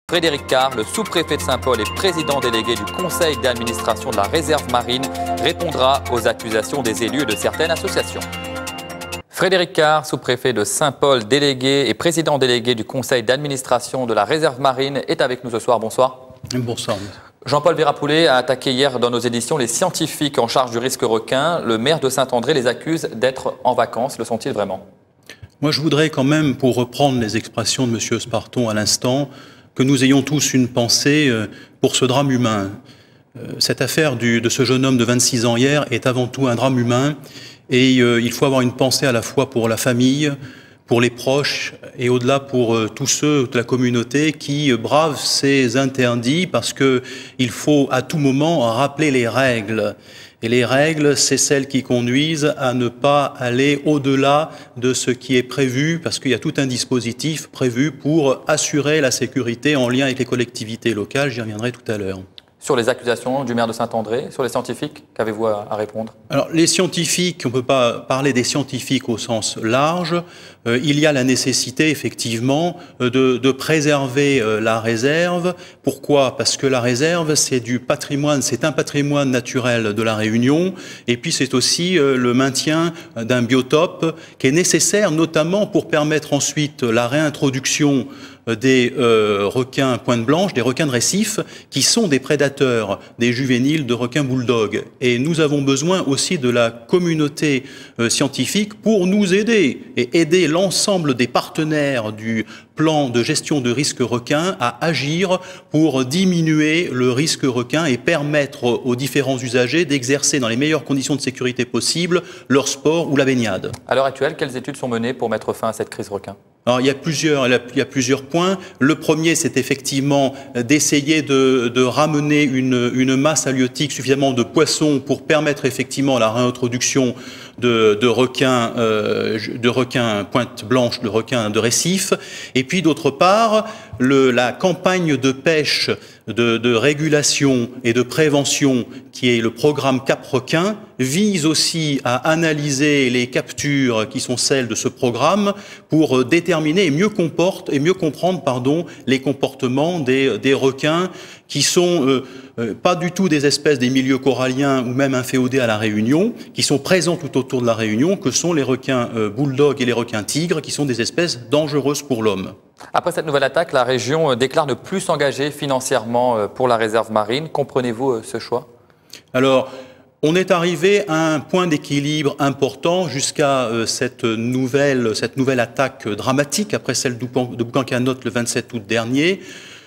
Frédéric Carr, le sous-préfet de Saint-Paul et président délégué du conseil d'administration de la réserve marine, répondra aux accusations des élus et de certaines associations. Frédéric Carr, sous-préfet de Saint-Paul, délégué et président délégué du conseil d'administration de la réserve marine, est avec nous ce soir. Bonsoir. Bonsoir. Jean-Paul Virapoulet a attaqué hier dans nos éditions les scientifiques en charge du risque requin. Le maire de Saint-André les accuse d'être en vacances. Le sont-ils vraiment? Moi, je voudrais quand même, pour reprendre les expressions de M. Sparton à l'instant, que nous ayons tous une pensée pour ce drame humain. Cette affaire de ce jeune homme de 26 ans hier est avant tout un drame humain et il faut avoir une pensée à la fois pour la famille, pour les proches et au-delà pour tous ceux de la communauté qui bravent ces interdits parce qu'il faut à tout moment rappeler les règles. Et les règles, c'est celles qui conduisent à ne pas aller au-delà de ce qui est prévu, parce qu'il y a tout un dispositif prévu pour assurer la sécurité en lien avec les collectivités locales. J'y reviendrai tout à l'heure. Sur les accusations du maire de Saint-André, sur les scientifiques, qu'avez-vous à répondre? Alors, les scientifiques, on ne peut pas parler des scientifiques au sens large. Il y a la nécessité, effectivement, de préserver la réserve. Pourquoi? Parce que la réserve, c'est du patrimoine, c'est un patrimoine naturel de la Réunion. Et puis, c'est aussi le maintien d'un biotope qui est nécessaire, notamment pour permettre ensuite la réintroduction des requins pointe blanche, des requins de récif, qui sont des prédateurs, des juvéniles de requins bulldog. Et nous avons besoin aussi de la communauté scientifique pour nous aider et aider l'ensemble des partenaires du plan de gestion de risque requin à agir pour diminuer le risque requin et permettre aux différents usagers d'exercer dans les meilleures conditions de sécurité possibles leur sport ou la baignade. À l'heure actuelle, quelles études sont menées pour mettre fin à cette crise requin? Alors, il y a plusieurs points. Le premier, c'est effectivement d'essayer de ramener une masse halieutique, suffisamment de poissons pour permettre effectivement la réintroduction de requins pointe blanche, de requins de récif. Et puis, d'autre part, la campagne de pêche, de régulation et de prévention, qui est le programme Cap Requin, vise aussi à analyser les captures qui sont celles de ce programme pour déterminer et mieux comprendre les comportements des requins qui sont pas du tout des espèces des milieux coralliens ou même inféodés à la Réunion, qui sont présents tout autour de la Réunion, que sont les requins bulldog et les requins tigres, qui sont des espèces dangereuses pour l'homme. Après cette nouvelle attaque, la région déclare ne plus s'engager financièrement pour la réserve marine. Comprenez-vous ce choix? Alors, on est arrivé à un point d'équilibre important jusqu'à cette nouvelle attaque dramatique, après celle de Boucan-Canotte le 27 août dernier.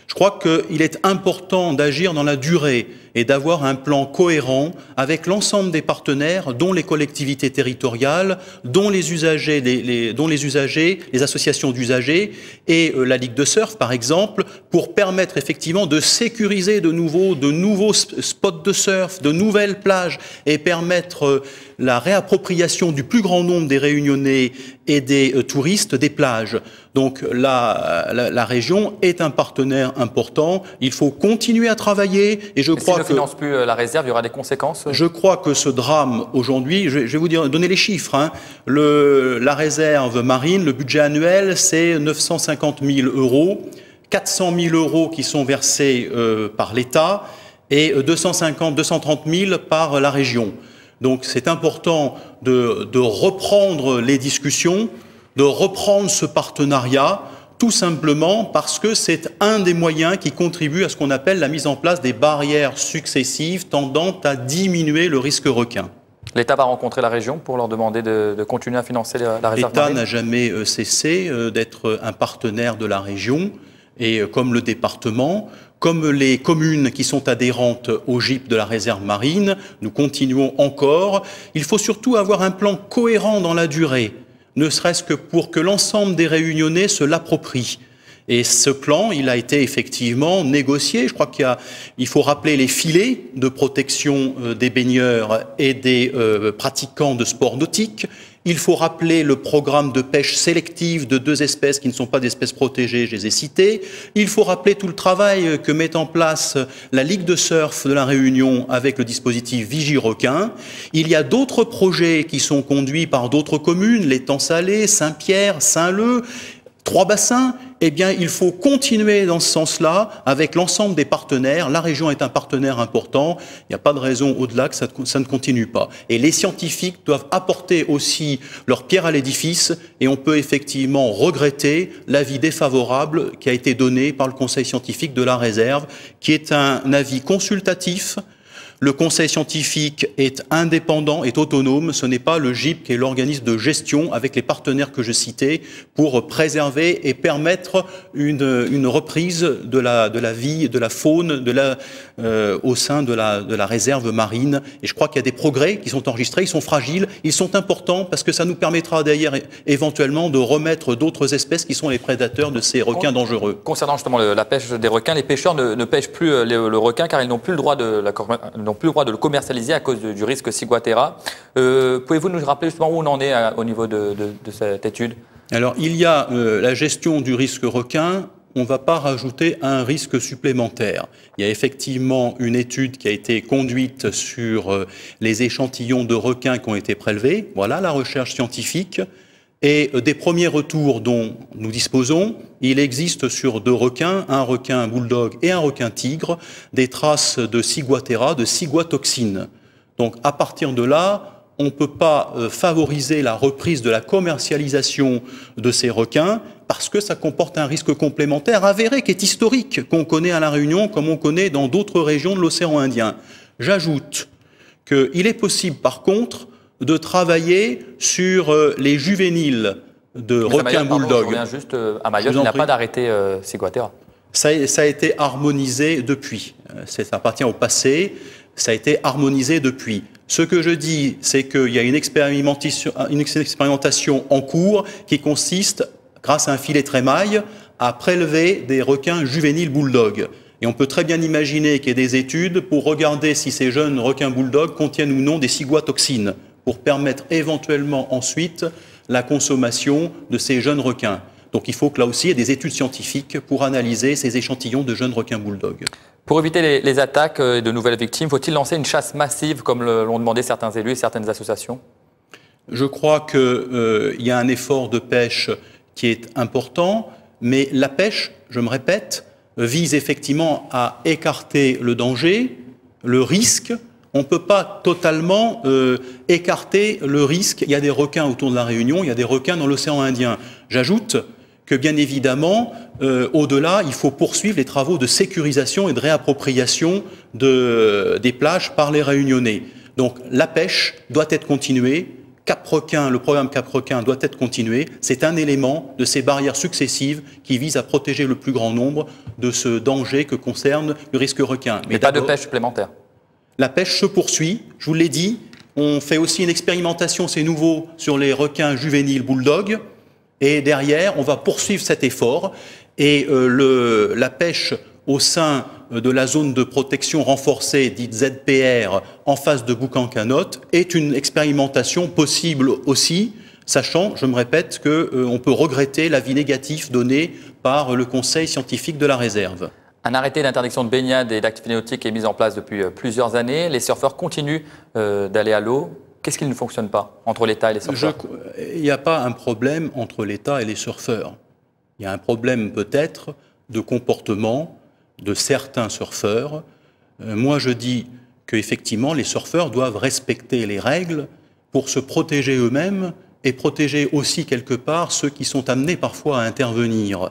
Je crois qu'il est important d'agir dans la durée et d'avoir un plan cohérent avec l'ensemble des partenaires, dont les collectivités territoriales, dont les usagers, les associations d'usagers et la Ligue de surf, par exemple, pour permettre effectivement de sécuriser de nouveaux spots de surf, de nouvelles plages et permettre la réappropriation du plus grand nombre des Réunionnais et des touristes des plages. Donc la région est un partenaire important. Il faut continuer à travailler et je crois que... Si on ne finance plus la réserve, il y aura des conséquences? Je crois que ce drame aujourd'hui, je vais vous donner les chiffres. Hein. La réserve marine, le budget annuel, c'est 950 000 €, 400 000 € qui sont versés par l'État et 230 000 par la région. Donc c'est important de reprendre les discussions, de reprendre ce partenariat, tout simplement parce que c'est un des moyens qui contribue à ce qu'on appelle la mise en place des barrières successives tendant à diminuer le risque requin. L'État va rencontrer la région pour leur demander de continuer à financer la réserve marine? L'État n'a jamais cessé d'être un partenaire de la région, et comme le département, comme les communes qui sont adhérentes au GIP de la réserve marine, nous continuons encore. Il faut surtout avoir un plan cohérent dans la durée, ne serait-ce que pour que l'ensemble des Réunionnais se l'approprient. Et ce plan, il a été effectivement négocié. Je crois qu'il faut rappeler les filets de protection des baigneurs et des pratiquants de sports nautiques. Il faut rappeler le programme de pêche sélective de 2 espèces qui ne sont pas d'espèces protégées, je les ai citées. Il faut rappeler tout le travail que met en place la Ligue de surf de la Réunion avec le dispositif Vigie-Requin. Il y a d'autres projets qui sont conduits par d'autres communes, l'Étang Salé, Saint-Pierre, Saint-Leu, 3 bassins. eh bien, il faut continuer dans ce sens-là avec l'ensemble des partenaires. La région est un partenaire important. Il n'y a pas de raison au-delà que ça ne continue pas. Et les scientifiques doivent apporter aussi leur pierre à l'édifice et on peut effectivement regretter l'avis défavorable qui a été donné par le Conseil scientifique de la réserve, qui est un avis consultatif. Le conseil scientifique est indépendant, est autonome. Ce n'est pas le GIP qui est l'organisme de gestion avec les partenaires que je citais pour préserver et permettre une reprise de la vie, de la faune au sein de la réserve marine. Et je crois qu'il y a des progrès qui sont enregistrés. Ils sont fragiles, ils sont importants parce que ça nous permettra d'ailleurs éventuellement de remettre d'autres espèces qui sont les prédateurs de ces requins dangereux. Concernant justement la pêche des requins, les pêcheurs ne pêchent plus le requin car ils n'ont plus le droit de le commercialiser à cause du risque ciguatera. Pouvez-vous nous rappeler justement où on en est au niveau de cette étude? Alors, il y a la gestion du risque requin. On ne va pas rajouter un risque supplémentaire. Il y a effectivement une étude qui a été conduite sur les échantillons de requins qui ont été prélevés. Voilà la recherche scientifique. Et des premiers retours dont nous disposons, il existe sur 2 requins, un requin bulldog et un requin tigre, des traces de ciguatera, de ciguatoxine. Donc à partir de là, on ne peut pas favoriser la reprise de la commercialisation de ces requins parce que ça comporte un risque complémentaire avéré qui est historique, qu'on connaît à La Réunion comme on connaît dans d'autres régions de l'océan Indien. J'ajoute qu'il est possible par contre de travailler sur les juvéniles de requins bulldog. Je reviens juste à Mayotte, il n'y a pas d'arrêté ciguatera. Ça a été harmonisé depuis. Ça appartient au passé, ça a été harmonisé depuis. Ce que je dis, c'est qu'il y a une expérimentation en cours qui consiste, grâce à un filet trémaille, à prélever des requins juvéniles bulldog. Et on peut très bien imaginer qu'il y ait des études pour regarder si ces jeunes requins bulldog contiennent ou non des ciguatoxines, pour permettre éventuellement ensuite la consommation de ces jeunes requins. Donc il faut que là aussi il y ait des études scientifiques pour analyser ces échantillons de jeunes requins bulldog. Pour éviter les attaques et de nouvelles victimes, faut-il lancer une chasse massive comme l'ont demandé certains élus et certaines associations? Je crois qu'il y a un effort de pêche qui est important, mais la pêche, je me répète, vise effectivement à écarter le danger, le risque. On ne peut pas totalement écarter le risque. Il y a des requins autour de la Réunion, il y a des requins dans l'océan Indien. J'ajoute que bien évidemment, au-delà, il faut poursuivre les travaux de sécurisation et de réappropriation des plages par les Réunionnais. Donc la pêche doit être continuée. Cap-Requin, le programme Cap-Requin doit être continué. C'est un élément de ces barrières successives qui visent à protéger le plus grand nombre de ce danger que concerne le risque requin. Mais pas de pêche supplémentaire? La pêche se poursuit, je vous l'ai dit. On fait aussi une expérimentation, c'est nouveau, sur les requins juvéniles bulldog. Et derrière, on va poursuivre cet effort. Et la pêche au sein de la zone de protection renforcée, dite ZPR, en face de Boucan-Canotte, est une expérimentation possible aussi, sachant, je me répète, qu'on peut regretter l'avis négatif donné par le Conseil scientifique de la réserve. Un arrêté d'interdiction de baignade et d'activités nautiques est mis en place depuis plusieurs années. Les surfeurs continuent d'aller à l'eau. Qu'est-ce qui ne fonctionne pas entre l'État et les surfeurs? Il n'y a pas un problème entre l'État et les surfeurs. Il y a un problème peut-être de comportement de certains surfeurs. Moi, je dis qu'effectivement, les surfeurs doivent respecter les règles pour se protéger eux-mêmes et protéger aussi quelque part ceux qui sont amenés parfois à intervenir.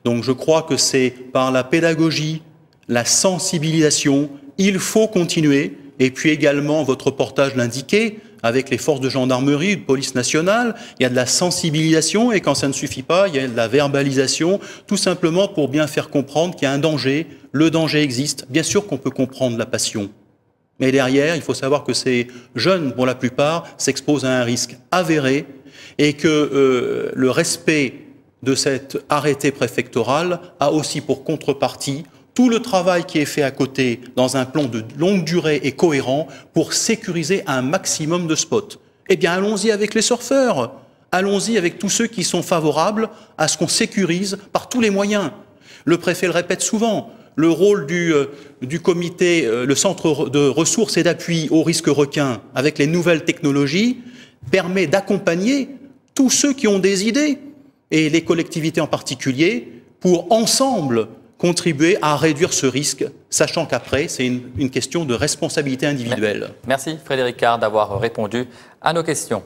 Donc je crois que c'est par la pédagogie, la sensibilisation, il faut continuer. Et puis également, votre reportage l'indiquait, avec les forces de gendarmerie, de police nationale, il y a de la sensibilisation et quand ça ne suffit pas, il y a de la verbalisation, tout simplement pour bien faire comprendre qu'il y a un danger, le danger existe. Bien sûr qu'on peut comprendre la passion, mais derrière, il faut savoir que ces jeunes, pour la plupart, s'exposent à un risque avéré et que le respect de cet arrêté préfectoral a aussi pour contrepartie tout le travail qui est fait à côté dans un plan de longue durée et cohérent pour sécuriser un maximum de spots. Eh bien, allons-y avec les surfeurs, allons-y avec tous ceux qui sont favorables à ce qu'on sécurise par tous les moyens. Le préfet le répète souvent, le rôle du comité, le centre de ressources et d'appui au risque requin avec les nouvelles technologies permet d'accompagner tous ceux qui ont des idées et les collectivités en particulier pour ensemble contribuer à réduire ce risque, sachant qu'après, c'est une question de responsabilité individuelle. Merci Frédéric Card d'avoir répondu à nos questions.